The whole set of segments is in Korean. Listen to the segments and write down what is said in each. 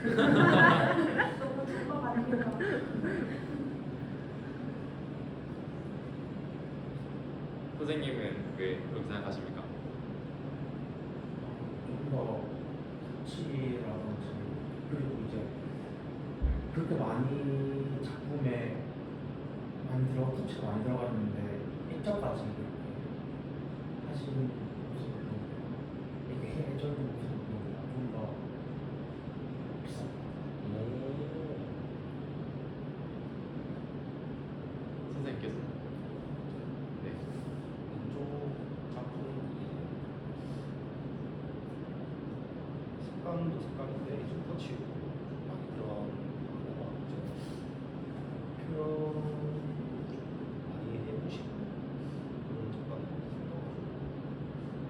너무 정말 아닙니까? 선생님은 왜 그렇게 생각하십니까? 좀더 가치라든지 그리고 이제 그렇게 많이 작품에 터치가 많이 들어갔는데 일점까지 이렇게 하시는 모습을 보면 이렇게 해적인 모습을 보면 좀더 비쌉니다. 선생님께서 네. 왼쪽 작품이 색감도 색감인데 좀 터치고 많이 들어간 거가 이제 표현 많이 해보시고 그런 작가는 생각하고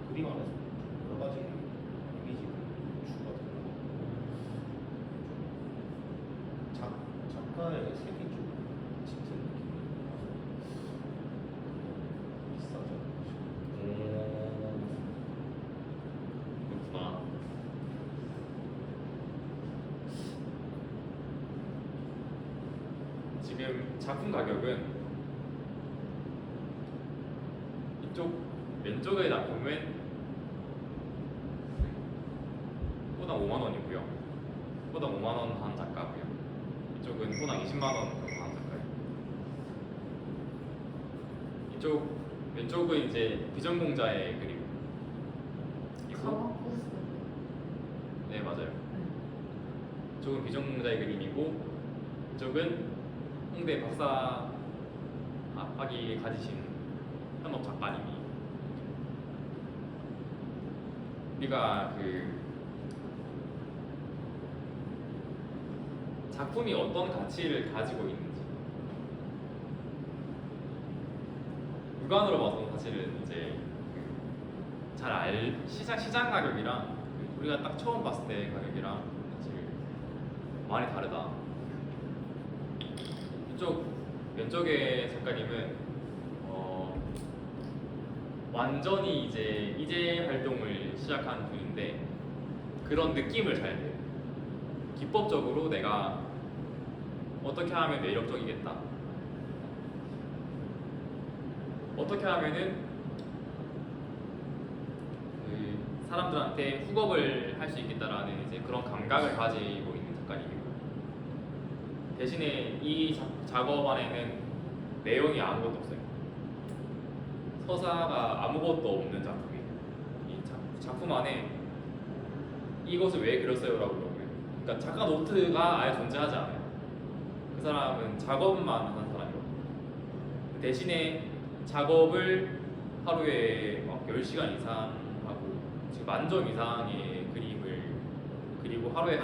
그림 안에서 여러 가지 이미지를 주거든요. 작가의 색이 좀 짙은 느낌이 나서 비싸죠. 그렇구나. 지금 작품 가격은 이쪽 왼쪽의 작품은 호당 5만 원이고요. 호당 5만 원 한 작가고요. 이쪽은 호당 20만 원 정도 한 작가예요. 이쪽 왼쪽은 이제 비전공자의 그림. 이고 가마쿠스. 네 맞아요. 이쪽은 비전공자의 그림이고 이쪽은 홍대 박사 학위 가지신 현업 작가님이 우리가 그 작품이 어떤 가치를 가지고 있는지 육안으로 봐서 사실은 이제 잘 시장 가격이랑 우리가 딱 처음 봤을 때 가격이랑 사실 많이 다르다. 이쪽 왼쪽의 작가님은 완전히 이제 활동을 시작한 분인데 그런 느낌을 잘 내요. 기법적으로 내가 어떻게 하면 매력적이겠다. 어떻게 하면은 그 사람들한테 후겁을 할 수 있겠다라는 이제 그런 감각을 가지고 있는 작가님이고 대신에 이 작업 안에는 내용이 아무것도 없어요. 서사가 아무것도 없는 작품이에요. 이 작품 안에 이것을 왜 그렸어요? 라고 물어보면 그러니까 작가 노트가 아예 존재하지 않아요. 그 사람은 작업만 하는 사람이거든요. 대신에 작업을 하루에 막 10시간 이상 하고 지금 10,000점 이상의 그림을 그리고 하루에 2,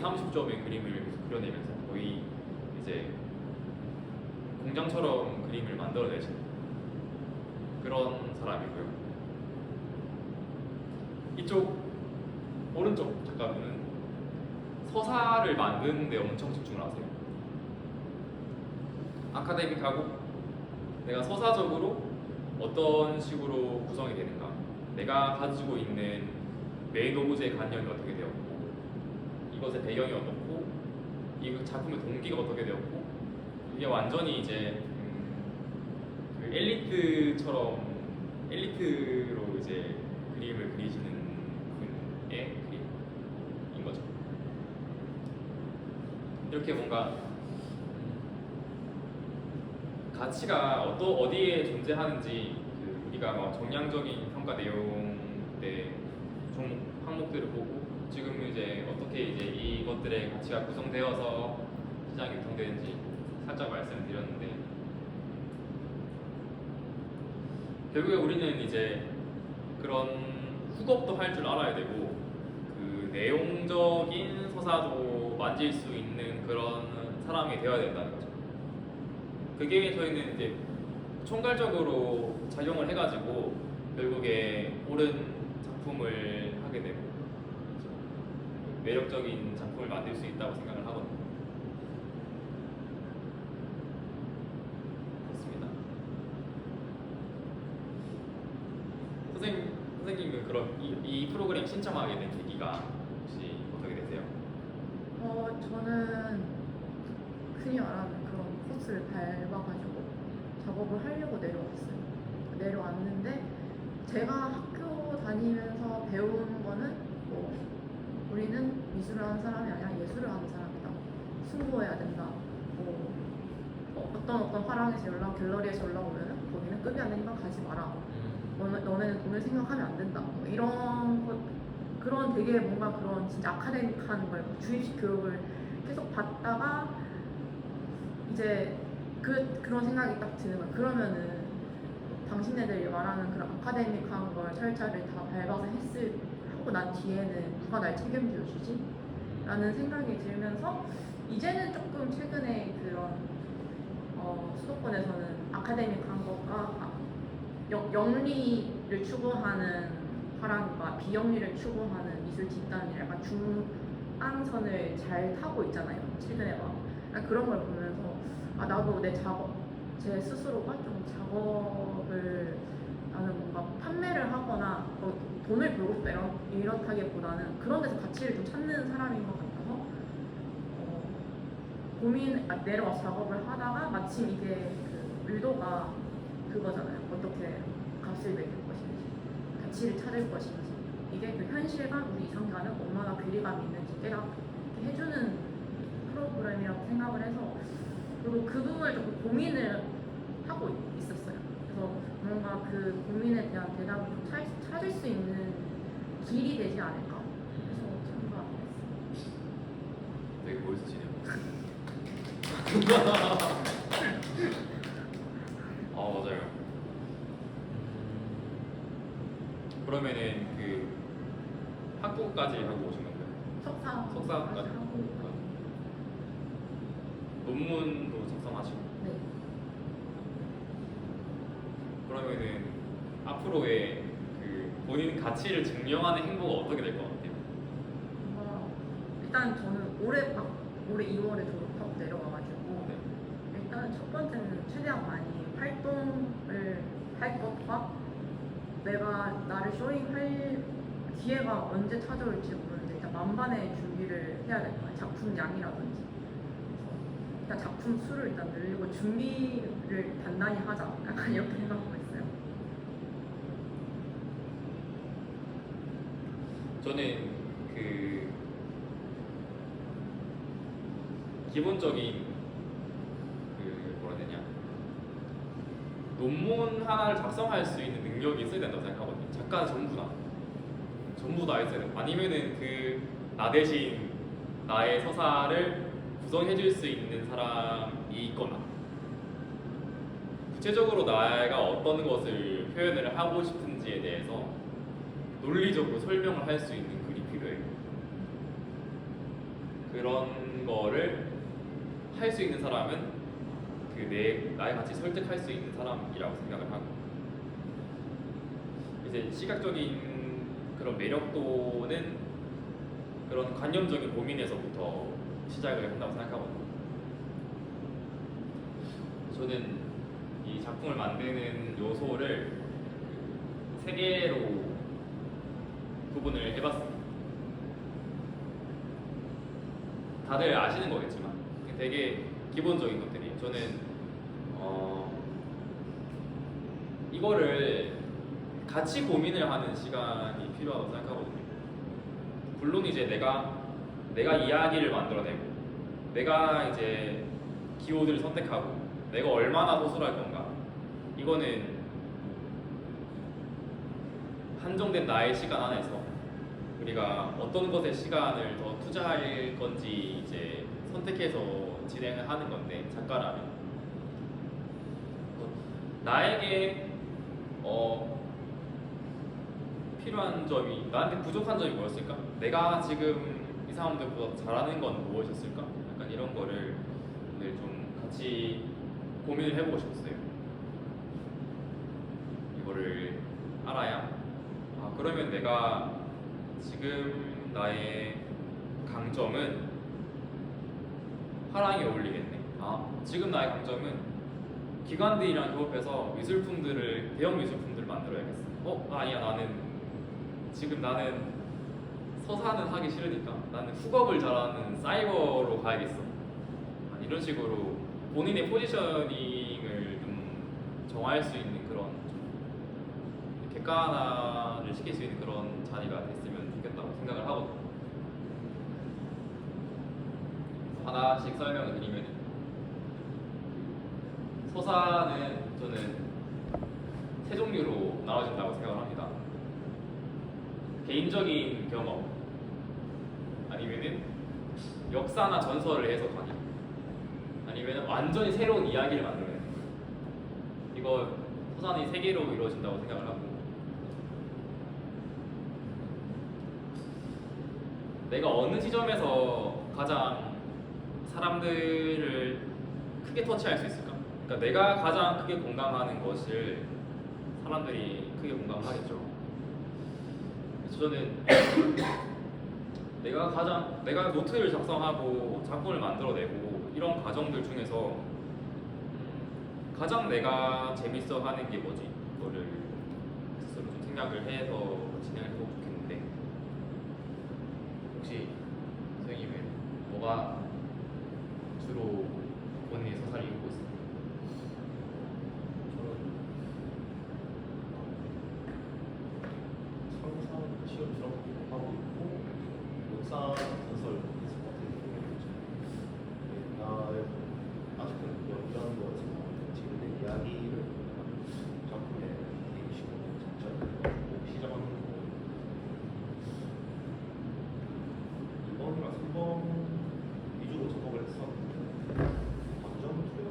30점의 그림을 그려내면서 거의 이제 공장처럼 그림을 만들어내시는 그런 사람이고요. 이쪽 오른쪽 작가분은 서사를 만드는 데 엄청 집중을 하세요. 아카데믹하고 내가 서사적으로 어떤 식으로 구성이 되는가, 내가 가지고 있는 메인 오브제의 관념이 어떻게 되었고 이것의 배경이 어떻고 이 작품의 동기가 어떻게 되었고 이게 완전히 이제 그 엘리트로 이제 그림을 그리시는 분의 그림인 거죠. 이렇게 뭔가 가치가 어디에 존재하는지 우리가 막 정량적인 평가 내용 때 항목들을 보고 지금 이제 어떻게 이제 이것들의 가치가 구성되어서 시장이 구성되는지 살짝 말씀드렸는데 결국에 우리는 이제 그런 후겁도 할 줄 알아야 되고 그 내용적인 서사도 만질 수 있는 그런 사람이 되어야 된다는 거죠. 그게 저희는 이제 총괄적으로 작용을 해가지고 결국에 옳은 작품을 하게 되고 매력적인 작품을 만들 수 있다고 생각을 하거든요. 그렇습니다. 선생님은 그럼 이 프로그램 신청하게 된 계기가 혹시 어떻게 되세요? 저는 흔히 말하는 그런 코스를 밟아가지고 작업을 하려고 내려왔어요. 내려왔는데 제가 학교 다니면서 배운 거는 뭐 우리는 미술을 하는 사람이 아니라 예술을 하는 사람이다. 승부해야 된다. 뭐 어떤 화廊에서 갤러리에서 올라오면은 거기는 급이 안 되니까 가지 마라. 너네는 돈을 생각하면 안 된다. 뭐 이런 것, 그런 되게 뭔가 그런 진짜 아카데믹한 걸 주입식 교육을 계속 받다가 이제 그런 생각이 딱 드는 거야. 그러면은 당신네들이 말하는 그런 아카데믹한 걸 철자를 다 밟아서 하고 난 뒤에는 누가 날 책임져 주지? 라는 생각이 들면서 이제는 조금 최근에 그런 수도권에서는 아카데믹한 것과 영리를 추구하는 화랑과 비영리를 추구하는 미술 집단이 약간 중앙선을 잘 타고 있잖아요. 최근에 막 그런 걸 보면서 나도 제 스스로가 좀 작업을 나는 뭔가 판매를 하거나 돈을 벌고 싶다 이렇다기보다는 그런 데서 가치를 좀 찾는 사람인 것 같아서 내려와서 작업을 하다가 마침 이게 그 의도가 그거잖아요. 어떻게 값을 매길 것인지, 가치를 찾을 것인지, 이게 그 현실과 우리 이상과는 얼마나 괴리감이 있는지 깨닫게 해주는 프로그램이라고 생각을 해서 그리고 그 부분을 조금 고민을 하고 있었어요. 그래서 뭔가 그 고민에 대한 대답을 좀 찾을 수 있는 길이 되지 않을까 해서 참가했어요. 되게 멋있으시네요. 맞아요. 그러면은 그 학부까지 하고 오신 건가요? 석사까지 하고 논문도 작성하시고. 네. 그러면은 앞으로의 그 본인 가치를 증명하는 행보가 어떻게 될 것 같아요? 일단 저는 올해 2월에 졸업하고 내려와가지고 네. 일단 첫 번째는 최대한 많이 활동을 할 것과 내가 나를 쇼잉할 기회가 언제 찾아올지 모르는데 일단 만반의 준비를 해야 될 거예요. 작품 양이라든지 일단 작품 수를 일단 늘리고 준비를 단단히 하자 약간 이렇게 생각하고 있어요. 저는 그 기본적인 그 뭐라 해야 되냐 논문 하나를 작성할 수 있는 능력이 있어야 된다고 생각하거든요. 작가 전부 다 있어야 돼요. 아니면은 그 나 대신 나의 서사를 구성해줄 수 있는 사람이 있거나 구체적으로 내가 어떤 것을 표현을 하고 싶은지에 대해서 논리적으로 설명을 할 수 있는 글이 필요해요. 그런 거를 할 수 있는 사람은 나의 같이 설득할 수 있는 사람이라고 생각을 하고 이제 시각적인 그런 매력도는 그런 관념적인 고민에서부터 시작을 한다고 생각하거든요. 저는 이 작품을 만드는 요소를 세 개로 구분을 해봤습니다. 다들 아시는 거겠지만 되게 기본적인 것들이에요. 저는 이거를 같이 고민을 하는 시간이 필요하다고 생각하거든요. 물론 이제 내가 이야기를 만들어내고 내가 이제 키워드를 선택하고 내가 얼마나 소설할 건가 이거는 한정된 나의 시간 안에서 우리가 어떤 것에 시간을 더 투자할 건지 이제 선택해서 진행을 하는 건데 작가라면 나에게 필요한 점이 나한테 부족한 점이 뭐였을까? 내가 지금 이 사람들보다 잘하는 건 무엇이었을까? 약간 이런 거를 오늘 좀 같이 고민을 해보고 싶었어요. 이거를 알아야 그러면 내가 지금 나의 강점은 화랑이 어울리겠네. 지금 나의 강점은 기관들이랑 협업해서 대형 미술품들을 만들어야겠어. 아니야 나는 서사는 하기 싫으니까 나는 후업을 잘하는 사이버로 가야겠어. 이런 식으로 본인의 포지셔닝을 좀 정할 수 있는 그런 좀 객관화를 시킬 수 있는 그런 자리가 됐으면 좋겠다고 생각을 하거든요. 하나씩 설명을 드리면 서사는 저는 세 종류로 나눠진다고 생각을 합니다. 개인적인 경험 아니면은 역사나 전설을 해석하기 아니면은 완전히 새로운 이야기를 만들어내는 거예요. 이거 서사는 세 개로 이루어진다고 생각을 하고 내가 어느 지점에서 가장 사람들을 크게 터치할 수 있을까? 그러니까 내가 가장 크게 공감하는 것을 사람들이 크게 공감하겠죠. 그래서 저는 내가 노트를 작성하고 작품을 만들어내고 이런 과정들 중에서 가장 내가 재밌어하는 게 뭐지? 그거를 스스로 좀 생각을 해서 진행을 해보면 좋겠는데 혹시 선생님은 뭐가 주로 본인의 서사를 읽고 있어요? 저는 상상 시험처럼 하고 있고 역사 전설 있을 것 같아요. 나의 아직은 연구하는 거 같지만 지금의 이야기를 작품에 대입시키고 전체적으로 시작하는 거 이번이랑 3번 위주로 작업을 했었는데 감정 투여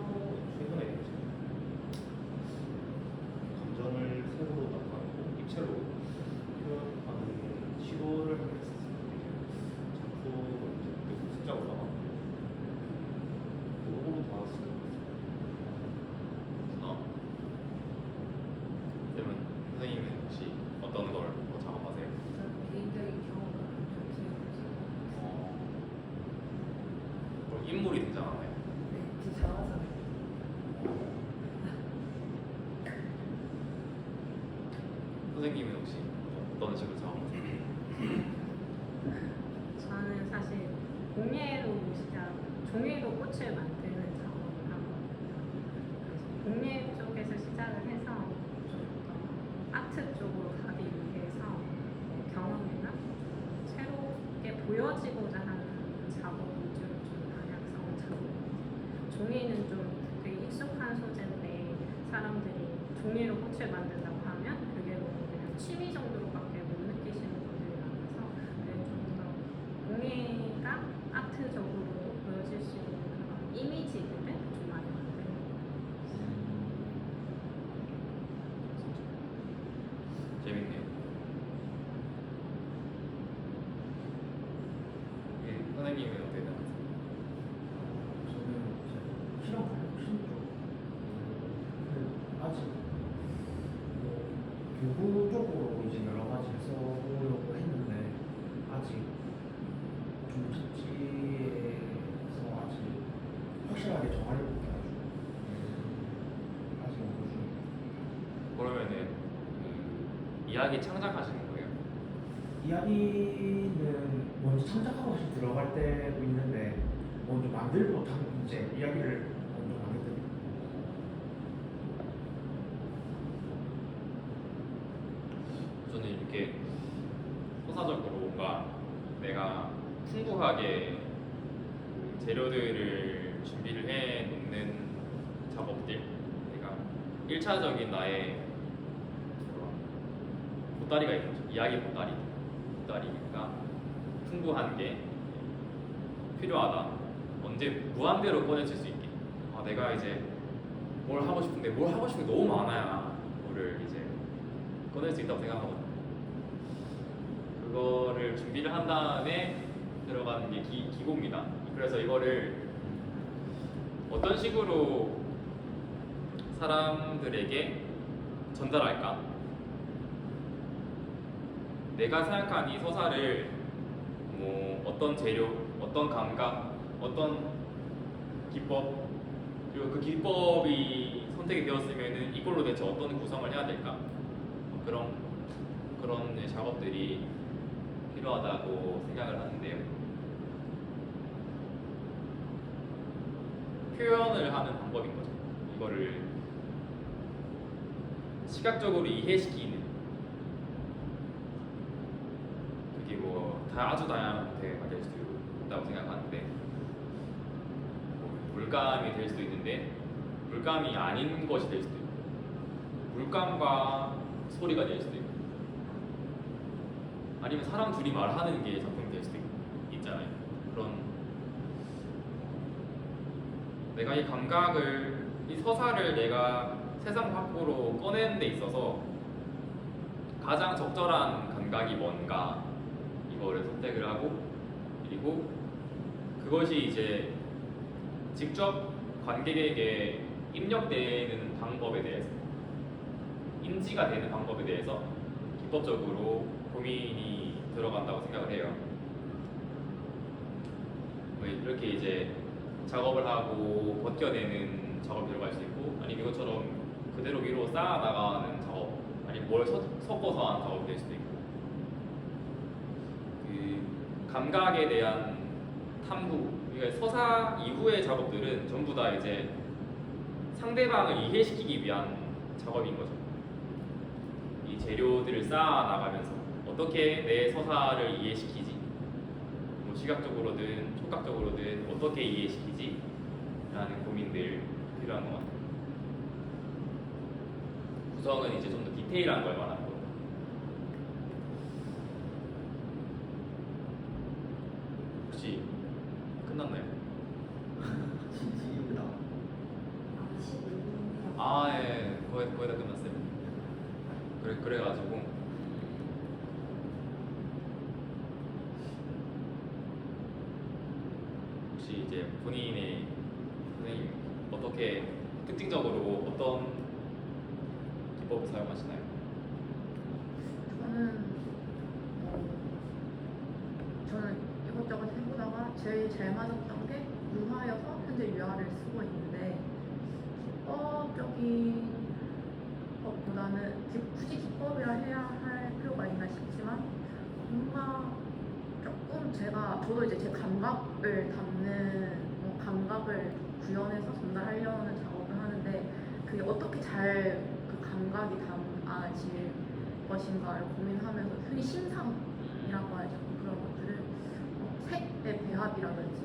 최근에 이제 감정을 색으로 나타내고 입체로 표현하는 시도를 하게 됐었어요. 작품을 이제 습작으로 나왔고 그거로 나왔어요. 그러면 선생님은 혹시 어떤 걸 더 작업하세요? 개인적인 경험을 좀 기억해서 그럼 인물이 등장하나요? 네, 진짜 잘하잖아요. 선생님은 혹시 어떤 식으로 작업하세요? 저는 사실 공예로 종이로 꽃을 만드는 작업을 하거든요. 그래서 공예 쪽에서 시작을 해서 좀 아트 쪽으로 가기 위해서 경험이나 새롭게 보여지고자 하는 작업 위주로 좀 방향성을 잡고 종이는 좀 되게 익숙한 소재인데 사람들이 종이로 꽃을 만든다고 하면 그게 너무 그냥 취미 정도로밖에 못 느끼시는 분들이 많아서 좀 더 공예가 아트적으로 보여질 수 있는 그런 이미지들을 좀 많이 만드는 것 같아요. 재밌네요. 선생님은 어떻게 생각하세요? 저는 이제 실험 발육신 쪽 근데 아직 교구 쪽으로 이제 여러 가지 써보려고 했는데 아직 좀 잡지에서 아직 확실하게 정하려고 해가지고 아직 연구 중입니다. 그러면은 이야기 창작하시는 거예요? 이야기는 먼저 창작하고 다시 들어갈 때도 있는데 먼저 만들고 이제 이야기를 먼저 만들고 저는 이렇게 소사적으로 뭔가 내가 풍부하게 그 재료들을 준비를 해 놓는 작업들, 그러니까 1차적인 나의 그런 보따리가 있는 거죠. 이야기 보따리가 풍부한 게 필요하다. 언제 무한대로 꺼내질 수 있게. 내가 이제 뭘 하고 싶은데 뭘 하고 싶은 게 너무 많아야 그거를 이제 꺼낼 수 있다고 생각하거든요. 그거를 준비를 한 다음에 들어가는 게 기고입니다. 그래서 이거를 어떤 식으로 사람들에게 전달할까? 내가 생각한 이 서사를 뭐 어떤 재료, 어떤 감각, 어떤 기법, 그리고 그 기법이 선택이 되었으면은 이걸로 대체 어떤 구성을 해야 될까? 그런 작업들이 필요하다고 생각을 하는데요. 표현을 하는 방법인 거죠. 이거를 시각적으로 이해시키는, 그게 뭐 아주 다양한 형태가 될 수도 있다고 생각하는데, 뭐 물감이 될 수도 있는데 물감이 아닌 것이 될 수도 있고, 물감과 소리가 될 수도 있고, 아니면 사람 둘이 말하는 게 작품이 될 수도 있잖아요. 그런 내가 이 감각을, 이 서사를 내가 세상 밖으로 꺼내는 데 있어서 가장 적절한 감각이 뭔가, 이거를 선택을 하고, 그리고 그것이 이제 직접 관객에게 입력되는 방법에 대해서, 인지가 되는 방법에 대해서 기법적으로 고민이 들어간다고 생각을 해요. 뭐 이렇게 이제 작업을 하고 벗겨내는 작업이 들어갈 수 있고, 아니면 이것처럼 그대로 위로 쌓아 나가는 작업, 아니면 뭘 섞어서 하는 작업이 될 수도 있고, 그 감각에 대한 탐구, 그러니까 서사 이후의 작업들은 전부 다 이제 상대방을 이해시키기 위한 작업인 거죠. 이 재료들을 쌓아 나가면서 어떻게 내 서사를 이해시키지, 뭐 시각적으로든 촉각적으로든 어떻게 이해시키지 라는 고민들 필요한 것 같아요. 구성은 이제 좀 더 디테일한 걸 말하는 거고. 혹시 끝났나요? 진지입니다. 아, 예, 거의 다 끝났어요. 그래가지고 혹시 이제 본인의 선생님 어떻게 특징적으로 어떤 기법을 사용하시나요? 저는 이것저것 해보다가 제일 잘 맞았던 게 유화여서 현재 유화를 쓰고 있는데, 기법적인 것보다는 굳이 기법이라 해야 할 필요가 있나 싶지만, 뭔가 조금 저도 이제 제 감각을 담는, 감각을 구현해서 전달하려는 작업을 하는데, 그게 어떻게 잘 그 감각이 담아질 것인가를 고민하면서, 흔히 심상이라고 하죠. 그런 것들을 색의 배합이라든지,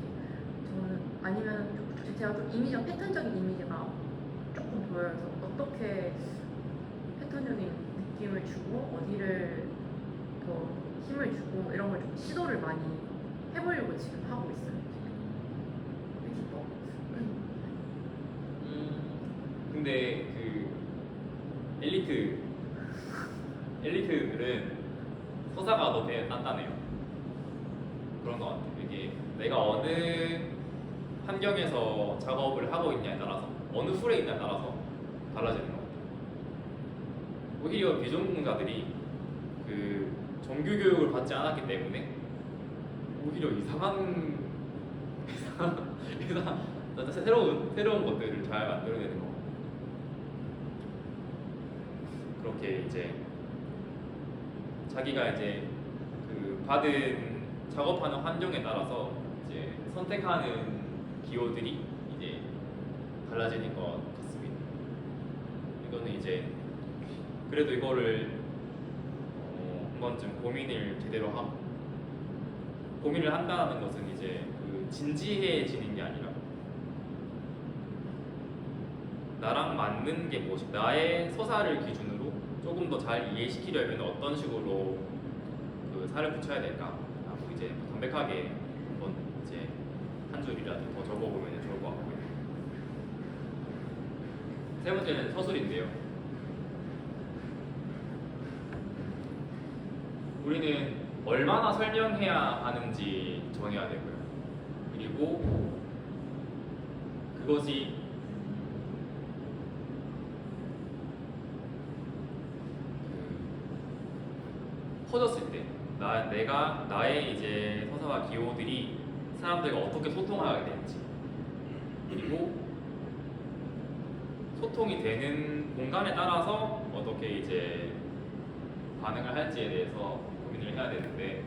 저는 아니면 제가 좀 이미지가 패턴적인 이미지가 조금 보여서 어떻게 패턴적인 느낌을 주고 어디를 더 힘을 주고 이런 걸 좀 시도를 많이 해보려고 지금 하고 있어요. 이 기법. 근데 그 엘리트들은 서사가 더 단단해요. 그런 것 같아요. 이게 내가 어느 환경에서 작업을 하고 있냐에 따라서, 어느 풀에 있냐에 따라서 달라지는 것 같아요. 오히려 비전공자들이 그 정규 교육을 받지 않았기 때문에 오히려 이상한 새로운 것들을 잘 만들어내는 것 같아요. 그렇게 이제 자기가 이제 그 받은 작업하는 환경에 따라서 이제 선택하는 기호들이 이제 달라지는 것 같습니다. 이거는 이제 그래도 이거를 한 번쯤 고민을 제대로 하고, 고민을 한다는 것은 이제 그 진지해지는 게 아니라 나랑 맞는 게 무엇이, 나의 서사를 기준으로 조금 더 잘 이해시키려면 어떤 식으로 그 살을 붙여야 될까 하고 이제 담백하게 한번 이제 한 줄이라도 더 적어보면 좋을 것 같고요. 세 번째는 서술인데요. 우리는 얼마나 설명해야 하는지 정해야 되고요. 그리고 그것이 퍼졌을 때, 나의 이제 서사와 기호들이 사람들과 어떻게 소통하게 되는지, 그리고 소통이 되는 공간에 따라서 어떻게 이제 반응을 할지에 대해서 고민을 해야 되는데,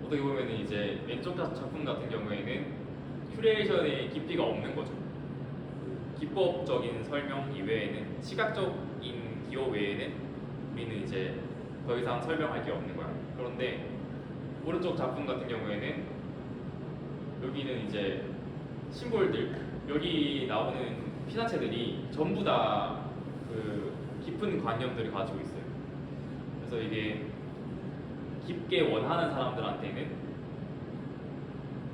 어떻게 보면 이제 왼쪽 작품 같은 경우에는 큐레이션의 깊이가 없는 거죠. 기법적인 설명 이외에는 시각적인 기호 외에는 우리는 이제 더 이상 설명할 게 없는 거야. 그런데 오른쪽 작품 같은 경우에는 여기는 이제 심볼들, 여기 나오는 피사체들이 전부 다 그 깊은 관념들을 가지고 있어요. 그래서 이게 깊게 원하는 사람들한테는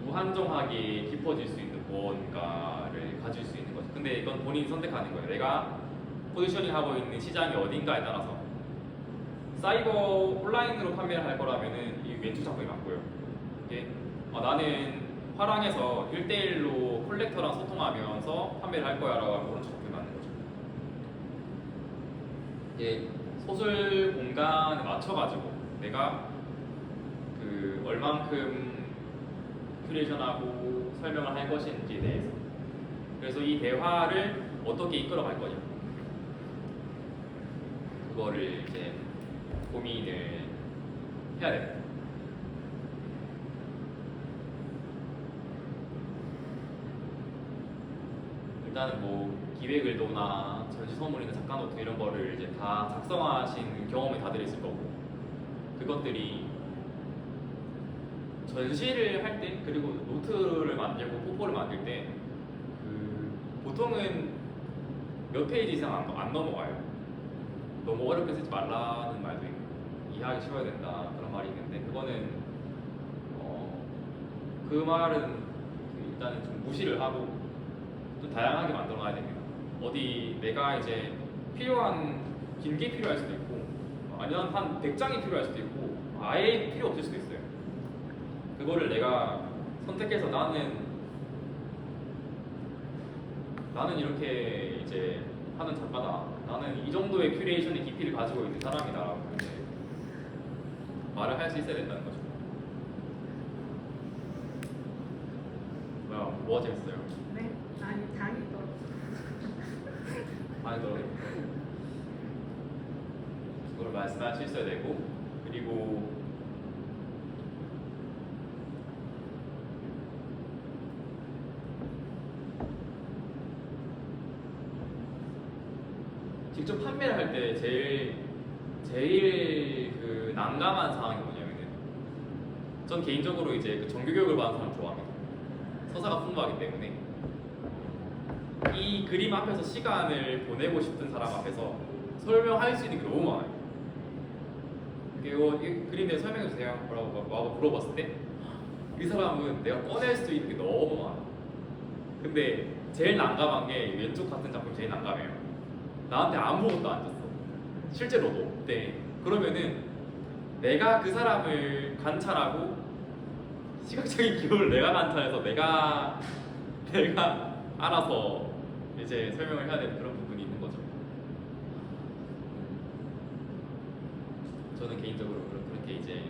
무한정하게 깊어질 수 있는 무언가를 가질 수 있는 거죠. 근데 이건 본인이 선택하는 거예요. 내가 포지셔닝 하고 있는 시장이 어딘가에 따라서 사이버 온라인으로 판매를 할 거라면은 이 왼쪽 작품이 맞고요. 이게 나는 화랑에서 1대1로 콜렉터랑 소통하면서 판매를 할 거야 라고 하면 오른쪽 작품이 맞는 거죠. 이게 소설 공간에 맞춰가지고 내가 그 얼만큼 큐레이션하고 설명을 할 것인지에 대해서, 그래서 이 대화를 어떻게 이끌어갈 거냐, 그거를 이제 고민을 해야 됩니다. 일단은 뭐 기획을도나 전시소물이나 작가노트 이런 거를 이제 다 작성하신 경험이 다들 있을 거고, 그것들이 전시를 할 때, 그리고 노트를 만들고 포포를 만들 때 보통은 몇 페이지 이상 안 넘어가요. 너무 어렵게 쓰지 말라는 말도 있고 이해하기 쉬워야 된다 그런 말이 있는데, 그거는 그 말은 일단은 좀 무시를 하고 또 다양하게 만들어 놔야 됩니다. 어디 내가 이제 필요한 긴 게 필요할 수도 있고, 아니면 한 100장이 필요할 수도 있고, 아예 필요 없을 수도 있어요. 그거를 내가 선택해서 나는 이렇게 이제 하는 작가다, 나는 이 정도의 큐레이션의 깊이를 가지고 있는 사람이다라고 이제 말을 할 수 있어야 된다는 거죠. 뭐가 재밌어요? 네? 아니 장이 떨어져. 많이 떨어져. 그걸 말씀할 수 있어야 되고, 그리고 직접 판매를 할 때 제일 그 난감한 상황이 뭐냐면은, 전 개인적으로 이제 그 정규 교육을 받는 사람 좋아합니다. 서사가 풍부하기 때문에 이 그림 앞에서 시간을 보내고 싶은 사람 앞에서 설명할 수 있는 게 너무 많아요. 이 그림 대해 설명해 주세요 라고 물어봤을 때 이 사람은 내가 꺼낼 수 있는 게 너무 많아. 근데 제일 난감한 게 왼쪽 같은 작품 제일 난감해요. 나한테 아무것도 안 줬어. 실제로도. 네. 그러면은 내가 그 사람을 관찰하고 시각적인 기호를 내가 관찰해서 내가 알아서 이제 설명을 해야 되는 그런 부분이 있는 거죠. 저는 개인적으로 그렇게 이제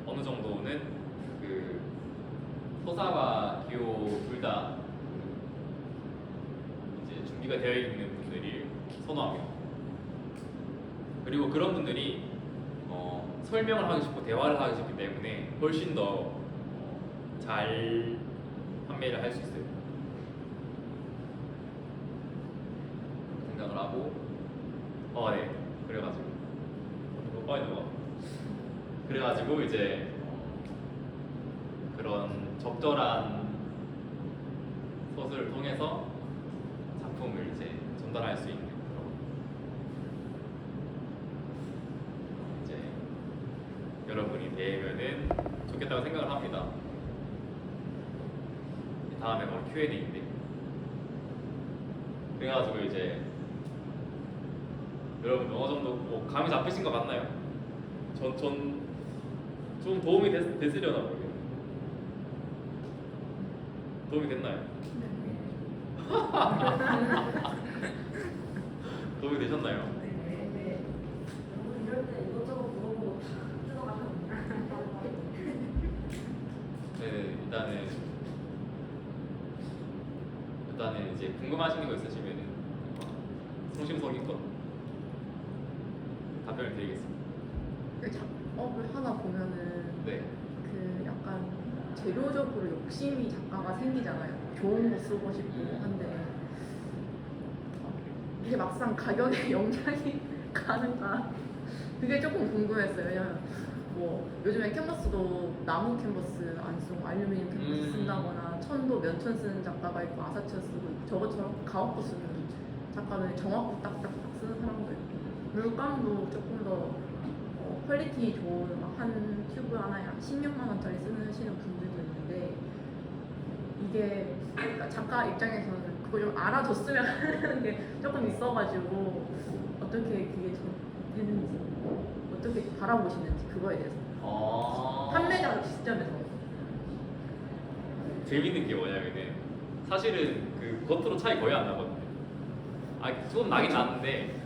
어느 정도는 그 서사와 기호 둘 다 이제 준비가 되어 있는 분들이 선호합니다. 그리고 그런 분들이 설명을 하기 쉽고 대화를 하기 쉽기 때문에 훨씬 더 잘 판매를 할 수 있어요. 생각을 하고, 네. 그래가지고 빨리 넘어가. 그래가지고 이제 그런 적절한 서술을 통해서 작품을 이제 전달할 수 있는 그런 이제 여러분이 되면은 좋겠다고 생각을 합니다. 다음에 바로 Q&A인데, 그래가지고 이제 여러분 어느 정도 뭐 감이 잡히신 거 맞나요? 전 좀 도움이 됐으려나 모르겠어요. 도움이 됐나요? 도움이 되셨나요? 네. 이럴 때 이것저것 물어보고 다 네, 일단은 이제 궁금하신 거 있으시면은 성심성의껏 답변을 드리겠습니다. 그 작업을 하나 보면은 네. 그 그 약간 재료적으로 욕심이 작가가 생기잖아요. 좋은 거 쓰고 싶고 한데 이게 막상 가격에 영향이 가는가 그게 조금 궁금했어요. 왜냐면 뭐 요즘에 캔버스도 나무 캔버스 안 쓰고 알루미늄 캔버스 쓴다거나 천도 면천 쓰는 작가가 있고 아사천 쓰고 있고 저것처럼 가옥도 쓰는 작가는 정확히 딱딱딱 쓰는 사람도 있고 물감도 조금 더 퀄리티 좋은 한 튜브 하나에 16만 원짜리 쓰시는 분들도 있는데 이게 그러니까 작가 입장에서는 그거 좀 알아줬으면 하는 게 조금 있어가지고 어떻게 그게 좀 되는지 어떻게 바라보시는지 그거에 대해서 판매자 시점에서 재밌는 게 뭐냐면은 사실은 그 겉으로 차이 거의 안 나거든요. 아 조금 나긴 나는데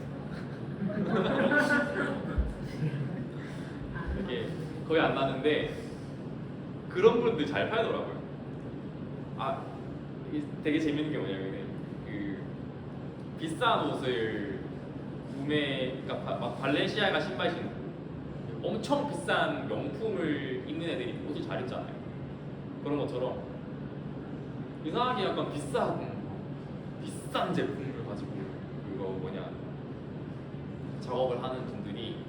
이게 거의 안 나는데 그런 분들 잘 팔더라고요. 아 이게 되게 재밌는 게 뭐냐면은 그 비싼 옷을 그러니까 막 발렌시아가 신발 신고 엄청 비싼 명품을 입는 애들이 옷을 잘 입잖아요. 그런 것처럼 이상하게 약간 비싼 제품을 가지고 그거 뭐냐 작업을 하는 분들이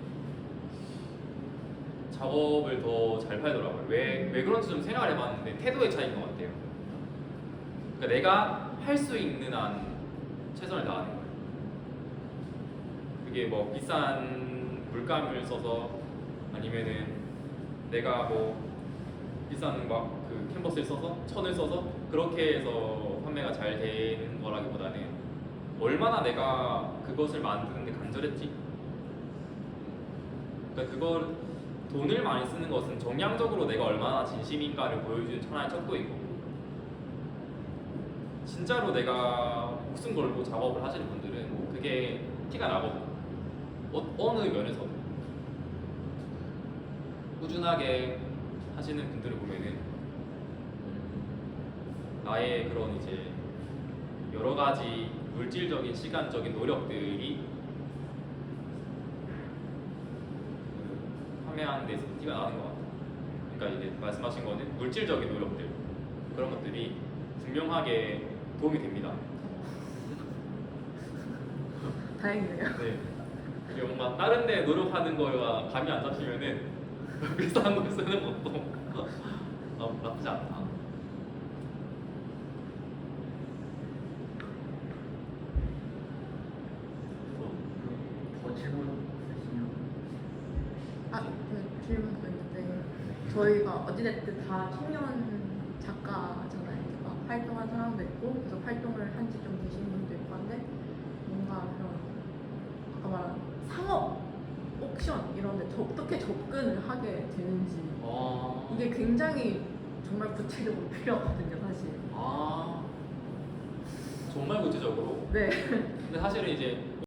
작업을 더 잘 팔더라고요. 왜 그런지 좀 생각을 해봤는데 태도의 차이인 것 같아요. 그러니까 내가 할 수 있는 한 최선을 다하는 거예요. 그게 뭐 비싼 물감을 써서 아니면은 내가 뭐 비싼 막 그 캔버스를 써서 천을 써서 그렇게 해서 판매가 잘 되는 거라기보다는 얼마나 내가 그것을 만드는데 간절했지. 그러니까 그걸 돈을 많이 쓰는 것은 정량적으로 내가 얼마나 진심인가를 보여주는 하나의 척도이고 진짜로 내가 목숨 걸고 작업을 하시는 분들은 그게 티가 나거든. 어느 면에서든 꾸준하게 하시는 분들을 보면은 나의 그런 이제 여러 가지 물질적인 시간적인 노력들이 그 판매하는 데서 티가 나는 것 같아요. 그러니까 이제 말씀하신 거는 물질적인 노력들 그런 것들이 분명하게 도움이 됩니다. 다행이네요. 네. 이게 뭔가 다른 데 노력하는 거와 감이 안 잡히면은 비싼 걸 쓰는 것도 나쁘지 않다. 더 질문 있으시면 그 질문도 있는데 저희가 어찌됐든 다 청년 작가잖아요. 막 활동한 사람도 있고 계속 활동을 한 지 좀 되신 분도 있고 한데 뭔가 그런 아까 말한 상업 옥션 이런 데 어떻게 접근을 하게 되는지 이게 굉장히 정말 구체적으로 필요하거든요 사실. 정말 구체적으로. 네. 근데 사실은 이제